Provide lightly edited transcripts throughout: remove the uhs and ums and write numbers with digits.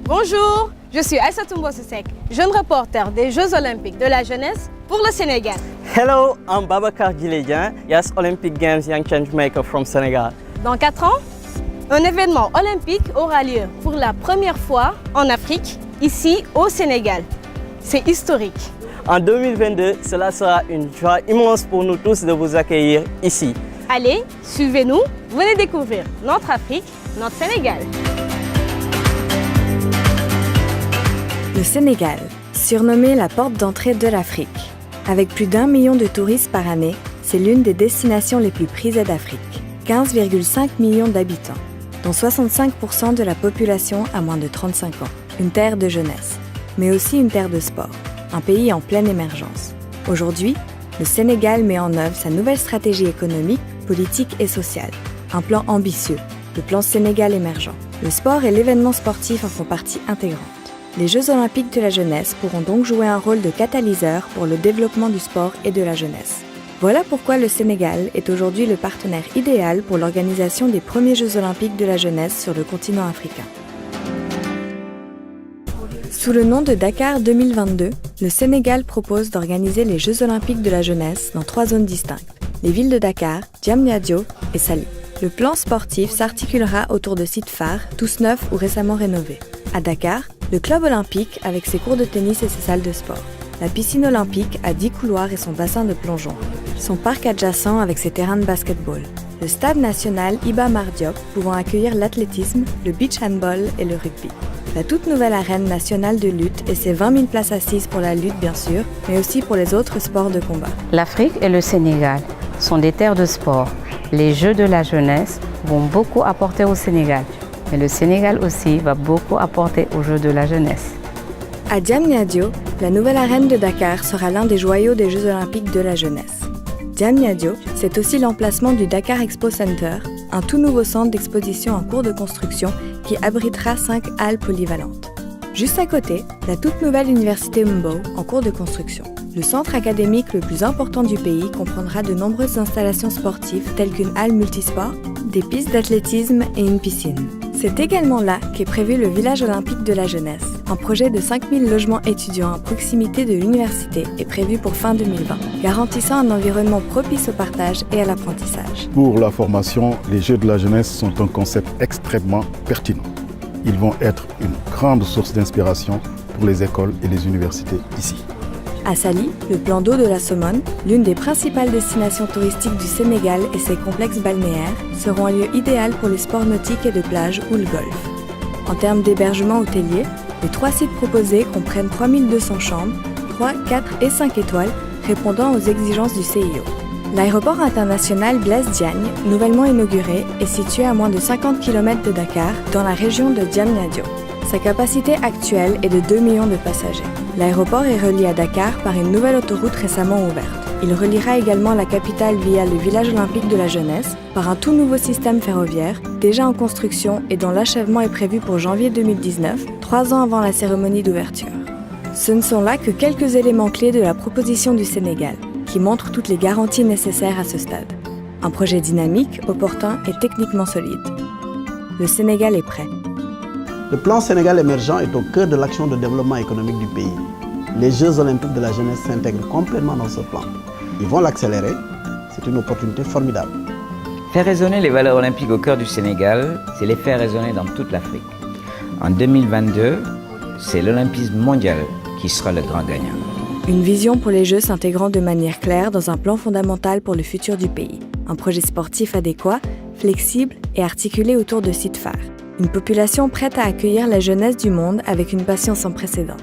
Bonjour, je suis Aïssatou Mbosesek, jeune reporter des Jeux Olympiques de la jeunesse pour le Sénégal. Hello, I'm Babacar Djiledien, yes, Olympic Games Young Changemaker from Senegal. Dans 4 ans, un événement olympique aura lieu pour la première fois en Afrique, ici au Sénégal. C'est historique. En 2022, cela sera une joie immense pour nous tous de vous accueillir ici. Allez, suivez-nous, venez découvrir notre Afrique, notre Sénégal. Le Sénégal, surnommé la porte d'entrée de l'Afrique. Avec plus d'1 million de touristes par année, c'est l'une des destinations les plus prisées d'Afrique. 15,5 millions d'habitants, dont 65% de la population a moins de 35 ans. Une terre de jeunesse, mais aussi une terre de sport. Un pays en pleine émergence. Aujourd'hui, le Sénégal met en œuvre sa nouvelle stratégie économique, politique et sociale. Un plan ambitieux, le plan Sénégal émergent. Le sport et l'événement sportif en font partie intégrante. Les Jeux Olympiques de la jeunesse pourront donc jouer un rôle de catalyseur pour le développement du sport et de la jeunesse. Voilà pourquoi le Sénégal est aujourd'hui le partenaire idéal pour l'organisation des premiers Jeux Olympiques de la jeunesse sur le continent africain. Sous le nom de Dakar 2022, le Sénégal propose d'organiser les Jeux Olympiques de la jeunesse dans 3 zones distinctes, les villes de Dakar, Diamniadio et Saly. Le plan sportif s'articulera autour de sites phares, tous neufs ou récemment rénovés. À Dakar, le club olympique avec ses cours de tennis et ses salles de sport. La piscine olympique à 10 couloirs et son bassin de plongeon. Son parc adjacent avec ses terrains de basketball. Le stade national Iba Mar Diop pouvant accueillir l'athlétisme, le beach handball et le rugby. La toute nouvelle arène nationale de lutte et ses 20 000 places assises pour la lutte bien sûr, mais aussi pour les autres sports de combat. L'Afrique et le Sénégal sont des terres de sport. Les Jeux de la jeunesse vont beaucoup apporter au Sénégal. Mais le Sénégal aussi va beaucoup apporter aux Jeux de la jeunesse. À Diamniadio, la nouvelle arène de Dakar sera l'un des joyaux des Jeux Olympiques de la jeunesse. Diamniadio, c'est aussi l'emplacement du Dakar Expo Center, un tout nouveau centre d'exposition en cours de construction qui abritera 5 halles polyvalentes. Juste à côté, la toute nouvelle université Mbow en cours de construction. Le centre académique le plus important du pays comprendra de nombreuses installations sportives telles qu'une halle multisport, des pistes d'athlétisme et une piscine. C'est également là qu'est prévu le village olympique de la jeunesse. Un projet de 5000 logements étudiants à proximité de l'université est prévu pour fin 2020, garantissant un environnement propice au partage et à l'apprentissage. Pour la formation, les Jeux de la jeunesse sont un concept extrêmement pertinent. Ils vont être une grande source d'inspiration pour les écoles et les universités ici. À Saly, le plan d'eau de la Somone, l'une des principales destinations touristiques du Sénégal et ses complexes balnéaires, seront un lieu idéal pour les sports nautiques et de plage ou le golf. En termes d'hébergement hôtelier, les 3 sites proposés comprennent 3200 chambres, 3, 4 et 5 étoiles, répondant aux exigences du CIO. L'aéroport international Blaise Diagne, nouvellement inauguré, est situé à moins de 50 km de Dakar, dans la région de Diamniadio. Sa capacité actuelle est de 2 millions de passagers. L'aéroport est relié à Dakar par une nouvelle autoroute récemment ouverte. Il reliera également la capitale via le village olympique de la jeunesse par un tout nouveau système ferroviaire, déjà en construction et dont l'achèvement est prévu pour janvier 2019, 3 ans avant la cérémonie d'ouverture. Ce ne sont là que quelques éléments clés de la proposition du Sénégal, qui montrent toutes les garanties nécessaires à ce stade. Un projet dynamique, opportun et techniquement solide. Le Sénégal est prêt. Le plan Sénégal émergent est au cœur de l'action de développement économique du pays. Les Jeux Olympiques de la jeunesse s'intègrent complètement dans ce plan. Ils vont l'accélérer, c'est une opportunité formidable. Faire résonner les valeurs olympiques au cœur du Sénégal, c'est les faire résonner dans toute l'Afrique. En 2022, c'est l'olympisme mondial qui sera le grand gagnant. Une vision pour les Jeux s'intégrant de manière claire dans un plan fondamental pour le futur du pays. Un projet sportif adéquat, flexible et articulé autour de sites phares. Une population prête à accueillir la jeunesse du monde avec une passion sans précédent.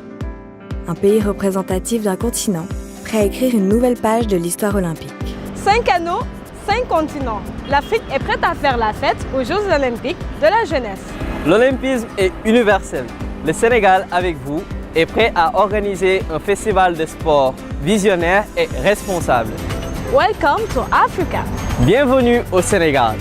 Un pays représentatif d'un continent, prêt à écrire une nouvelle page de l'histoire olympique. 5 canaux, 5 continents. L'Afrique est prête à faire la fête aux Jeux Olympiques de la jeunesse. L'olympisme est universel. Le Sénégal, avec vous, est prêt à organiser un festival de sport visionnaire et responsable. Welcome to Africa. Bienvenue au Sénégal.